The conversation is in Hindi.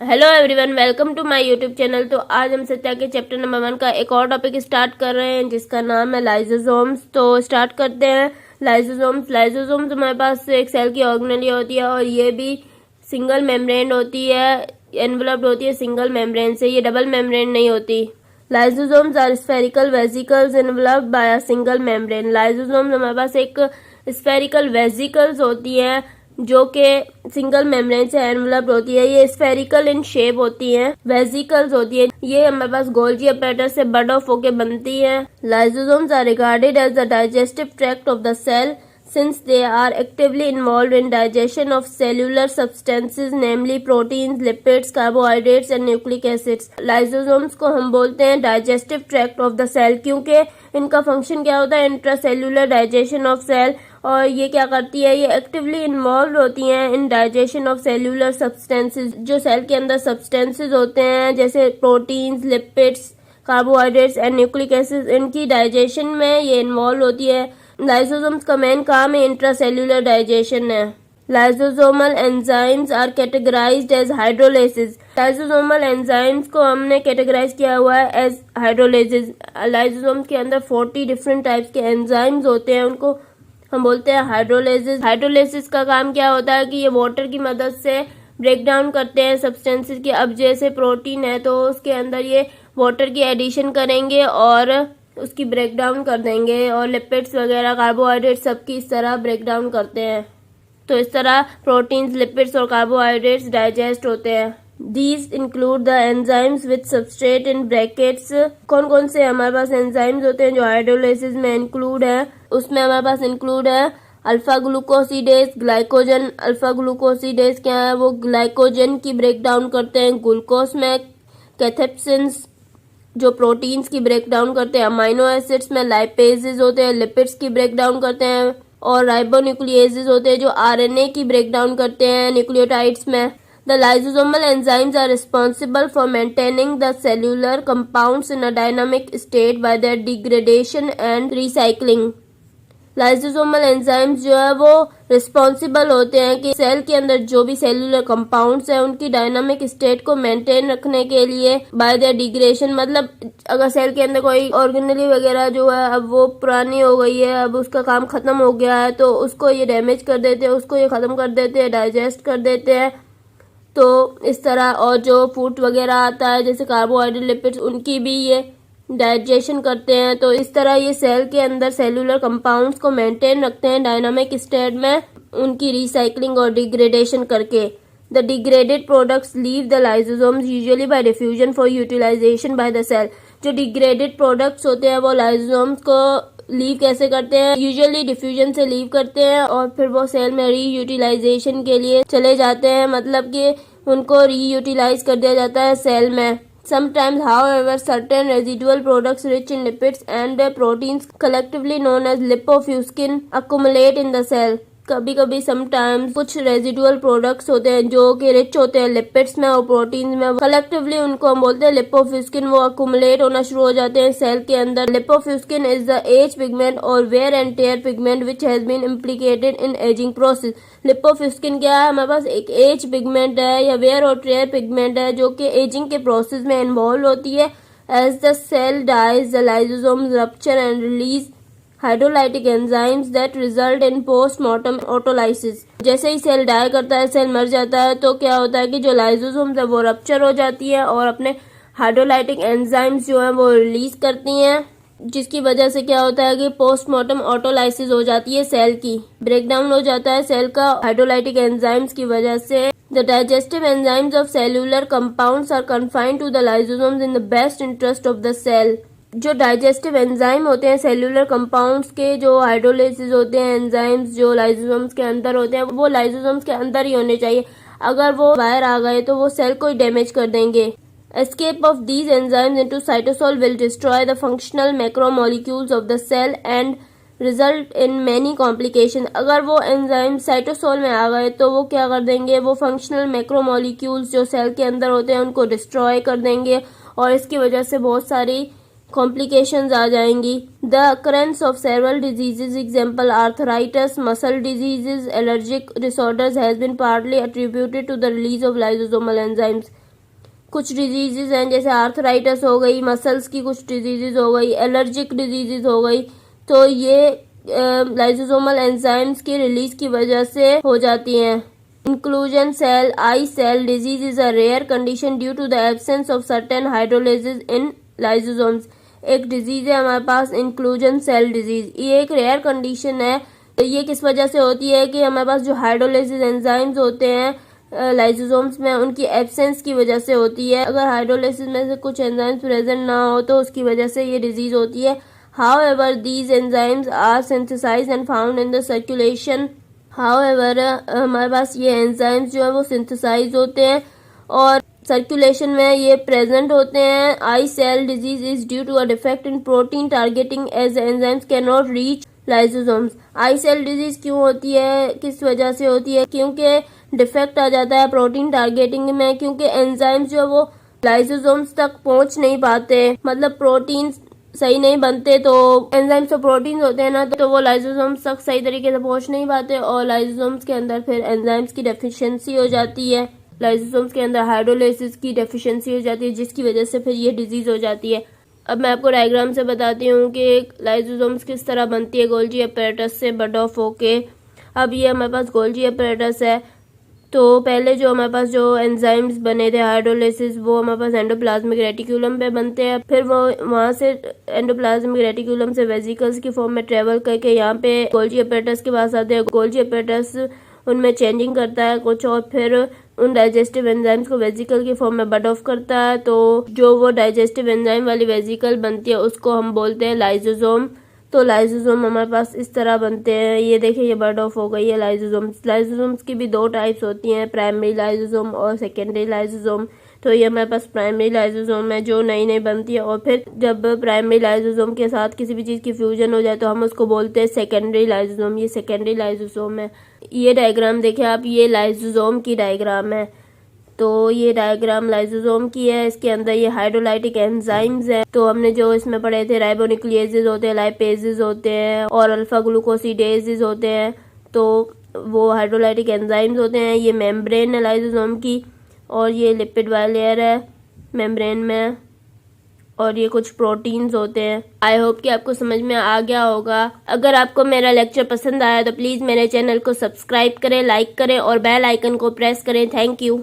Hello everyone, welcome to my YouTube channel. तो आज हम सत्या के चैप्टर नंबर 1 का एक और टॉपिक स्टार्ट कर रहे हैं जिसका नाम है लाइसोसोम्स। तो स्टार्ट करते हैं। लाइसोसोम्स हमारे पास एक सेल की ऑर्गेनेली होती है और ये भी सिंगल मेम्ब्रेन होती है, एनवलप्ड होती है सिंगल मेम्ब्रेन से, ये डबल मेम्ब्रेन नहीं होती। Lysosomes are spherical vesicles enveloped by a single membrane. Lysosomes हमारे पास एक स्फेरिकल वेसिकल्स होती है जो कि सिंगल मेम्ब्रेन से एनवलप्ड होती है। ये स्फेरिकल इन शेप होती है, वेसिकल्स होती है। ये हमारे पास गोल्जी अपैरेटस से बड ऑफ होके बनती है। Lysosomes are regarded as the digestive tract of the cell since they are actively involved in digestion of cellular substances namely proteins, lipids, carbohydrates and nucleic acids। Lysosomes को हम बोलते हैं digestive tract of the cell क्योंकि इनका फंक्शन क्या होता है, इंट्रासेल्यूलर डाइजेशन ऑफ सेल। और ये क्या करती है, ये एक्टिवली इन्वॉल्व होती हैं in digestion of cellular substances. जो सेल के अंदर सब्सटेंसेज होते हैं जैसे proteins, lipids, carbohydrates and nucleic acids, इनकी डाइजेशन में ये इन्वॉल्व होती है। लाइसोसोम्स का मेन काम है इंट्रासेल्यूलर डाइजेशन है। Lysosomal enzymes are categorised as hydrolysis. Lysosomal enzymes को हमने कैटेगराइज किया हुआ है एज हाइड्रोलाइसिस। लाइसोसोम्स के अंदर 40 डिफरेंट टाइप्स के एंजाइम्स होते हैं, उनको हम बोलते हैं हाइड्रोलाइसिस। हाइड्रोलाइसिस का काम क्या होता है कि ये वाटर की मदद से ब्रेक डाउन करते हैं सब्सटेंसेस की। अब जैसे प्रोटीन है तो उसके अंदर ये वाटर की एडिशन करेंगे और उसकी ब्रेक डाउन कर देंगे, और लिपिड्स वगैरह, कार्बोहाइड्रेट सबकी इस तरह ब्रेक डाउन करते हैं। तो इस तरह प्रोटीन्स, लिपिड्स और कार्बोहाइड्रेट्स डाइजेस्ट होते हैं। These include the enzymes with substrate in brackets। कौन कौन से हमारे पास एंजाइम्स होते हैं जो हाइड्रोलाइसिस में इंक्लूड है, उसमें हमारे पास इंक्लूड है alpha glucosidase, glycogen. Alpha glucosidase क्या है, वो ग्लाइकोजन की ब्रेक डाउन करते हैं। ग्लूकोज में कैथेप्सिन्स जो प्रोटीन्स की ब्रेक डाउन करते हैं। अमाइनो एसिड्स में लाइपेजेस होते हैं, लिपिड्स की ब्रेक डाउन करते हैं। और राइबोन्यूक्लिएजेस होते हैं जो आरएनए की ब्रेक डाउन करते हैं न्यूक्लियोटाइड्स में। The lysosomal enzymes are responsible for maintaining the cellular compounds in a dynamic state by their degradation and recycling। Lysosomal enzymes जो है वो रिस्पॉन्सिबल होते हैं कि सेल के अंदर जो भी सेलुलर कंपाउंड्स है उनकी डायनामिक स्टेट को मेंटेन रखने के लिए बाय द डिग्रेडेशन। मतलब अगर सेल के अंदर कोई ऑर्गेनेली वगैरह जो है अब वो पुरानी हो गई है, अब उसका काम खत्म हो गया है, तो उसको ये डैमेज कर देते हैं, उसको ये खत्म कर देते हैं, डाइजेस्ट कर देते हैं। तो इस तरह और जो फूड वगैरह आता है जैसे कार्बोहाइड्रेट, लिपिड्स, उनकी भी ये डाइजेशन करते हैं। तो इस तरह ये सेल के अंदर सेलुलर कंपाउंड्स को मेंटेन रखते हैं डायनामिक स्टेट में, उनकी रिसाइकलिंग और डिग्रेडेशन करके। The degraded products leave the lysosomes usually by diffusion for utilisation by the cell. जो डिग्रेडेड प्रोडक्ट्स होते हैं वो लाइसोसोम्स को लीव कैसे करते हैं, यूजुअली डिफ्यूजन से लीव करते हैं और फिर वो सेल में रीयूटिलाइजेशन के लिए चले जाते हैं, मतलब कि उनको रीयूटिलाइज कर दिया जाता है सेल में। Sometimes, however, certain residual products rich in lipids and proteins, collectively known as lipofuscin, accumulate in the cell। कभी कभी समटाइम्स कुछ रेजिडुअल प्रोडक्ट्स होते हैं जो कि रिच होते हैं लिपिड्स में और प्रोटीन्स में, कलेक्टिवली उनको हम बोलते हैं लिपोफ्यूस्किन। वो अकुमुलेट होना शुरू हो जाते हैं सेल के अंदर। Lipofuscin is the age pigment और wear and tear pigment which has been implicated in ageing process. Lipofuscin क्या है, हमारे पास एक एज पिगमेंट है या वेयर और टेयर पिगमेंट है जो कि एजिंग के प्रोसेस में इन्वॉल्व होती है। As the cell dies the lysosomes rupture and release hydrolytic enzymes that result in postmortem autolysis. जैसे ही सेल डाई करता है, सेल मर जाता है, तो क्या होता है कि जो लाइसोसोम्स है वो रप्चर हो जाती है और अपने हाइड्रोलाइटिक एंजाइम्स जो है वो रिलीज करती हैं, जिसकी वजह से क्या होता है कि पोस्टमार्टम ऑटोलाइसिस हो जाती है, सेल की ब्रेकडाउन हो जाता है सेल का हाइड्रोलाइटिक एंजाइम्स की वजह से। The digestive enzymes of cellular compounds are confined to the lysosomes in the best interest of the cell। जो डाइजेस्टिव एंजाइम होते हैं सेलुलर कंपाउंड्स के, जो हाइड्रोलाइसिस होते हैं एंजाइम्स जो लाइसोसोम्स के अंदर होते हैं, वो लाइसोसोम्स के अंदर ही होने चाहिए। अगर वो बाहर आ गए तो वो सेल को ही डैमेज कर देंगे। Escape of these enzymes into cytosol will destroy the functional macromolecules of the cell and result in many complication. अगर वो एंजाइम साइटोसोल में आ गए तो वो क्या कर देंगे, वो फंक्शनल मैक्रोमोलिक्यूल्स जो सेल के अंदर होते हैं उनको डिस्ट्रॉय कर देंगे और इसकी वजह से बहुत सारी कॉम्प्लिकेशंस आ जाएंगी। The occurrence of several diseases example arthritis, muscle diseases, allergic disorders has been partly attributed to the release of lysosomal enzymes. कुछ डिजीजेज हैं जैसे आर्थराइटिस हो गई, मसल्स की कुछ डिजीजेज हो गई, एलर्जिक डिजीजेज हो गई, तो ये लाइसोसोमल एंजाइम्स की रिलीज की वजह से हो जाती हैं। Inclusion cell I cell disease is a rare condition due to the absence of certain hydrolysis in lysosomes. एक डिजीज है हमारे पास इंक्लूजन सेल डिजीज, ये एक रेयर कंडीशन है। ये किस वजह से होती है कि हमारे पास जो हाइड्रोलाइसिस एंजाइम्स होते हैं लाइसोसोम्स में, उनकी एब्सेंस की वजह से होती है। अगर हाइड्रोलाइसिस में से कुछ एंजाइम्स प्रेजेंट ना हो तो उसकी वजह से ये डिजीज होती है। However, these enzymes are synthesized and found in the circulation. However, हमारे पास ये एंजाइम्स जो है वो सिंथेसाइज होते हैं और सर्कुलेशन में ये प्रेजेंट होते हैं। I cell disease is due to a defect in protein targeting as enzymes can not reach lysosomes. I cell disease क्यों होती है, किस वजह से होती है? क्योंकि डिफेक्ट आ जाता है प्रोटीन टारगेटिंग में, क्योंकि एंजाइम्स जो है वो लाइसोसोम्स तक पहुंच नहीं पाते, मतलब प्रोटीन सही नहीं बनते। तो एंजाइम्स तो प्रोटीन होते हैं ना, तो वो लाइसोसोम्स तक सही तरीके से पहुंच नहीं पाते और लाइसोसोम्स के अंदर फिर एंजाइम्स की डेफिशिएंसी हो जाती है। लाइसोसोम्स के अंदर हाइड्रोलाइसिस की डेफिशिएंसी हो जाती है, जिसकी वजह से फिर ये डिजीज हो जाती है। अब मैं आपको डायग्राम से बताती हूँ कि लाइसोसोम्स किस तरह बनती है गोल्जी अपैरेटस से बड ऑफ होके। अब ये हमारे पास गोल्जी अपैरेटस है, तो पहले जो हमारे पास जो एंजाइम्स बने थे हाइड्रोलाइसिस, वो हमारे पास एंडोप्लाज्मिक रेटिकुलम पे बनते हैं। फिर वो वहाँ से एंडोप्लाज्मिक रेटिकुलम से वेसिकल्स की फॉर्म में ट्रेवल करके यहाँ पे गोल्जी अपैरेटस के पास आते हैं। गोल्जी अपैरेटस उनमें चेंजिंग करता है कुछ और फिर उन डाइजेस्टिव एंजाइम्स को वेसिकल की फॉर्म में बड ऑफ करता है। तो जो वो डाइजेस्टिव एंजाइम वाली वेसिकल बनती है उसको हम बोलते हैं लाइसोसोम। तो लाइसोसोम हमारे पास इस तरह बनते हैं। ये देखिए ये बर्ड ऑफ हो गई है लाइसोसोम्स। लाइसोसोम्स की भी दो टाइप्स होती हैं, प्राइमरी लाइसोसोम और सेकेंडरी लाइसोसोम। तो ये हमारे पास प्राइमरी लाइसोसोम है जो नई नई बनती है, और फिर जब प्राइमरी लाइसोसोम के साथ किसी भी चीज़ की फ्यूजन हो जाए तो हम उसको बोलते हैं सेकेंडरी लाइसोसोम। ये सेकेंडरी लाइसोसोम है। ये डायग्राम देखिए आप, ये लाइसोसोम की डायग्राम है। तो ये डायग्राम लाइसोसोम की है। इसके अंदर ये हाइड्रोलाइटिक एंजाइम्स है। तो हमने जो इसमें पढ़े थे राइबोन्यूक्लियेजेस होते हैं, लाइपेजेस होते हैं और अल्फा ग्लूकोसिडेजेस होते हैं। तो वो हाइड्रोलाइटिक एंजाइम्स होते हैं। ये मेम्ब्रेन है लाइसोसोम की और ये लिपिड बाइलेयर है मेम्ब्रेन में, और ये कुछ प्रोटीन्स होते हैं। आई होप कि आपको समझ में आ गया होगा। अगर आपको मेरा लेक्चर पसंद आया तो प्लीज़ मेरे चैनल को सब्सक्राइब करें, लाइक करें और बेल आइकन को प्रेस करें। Thank you.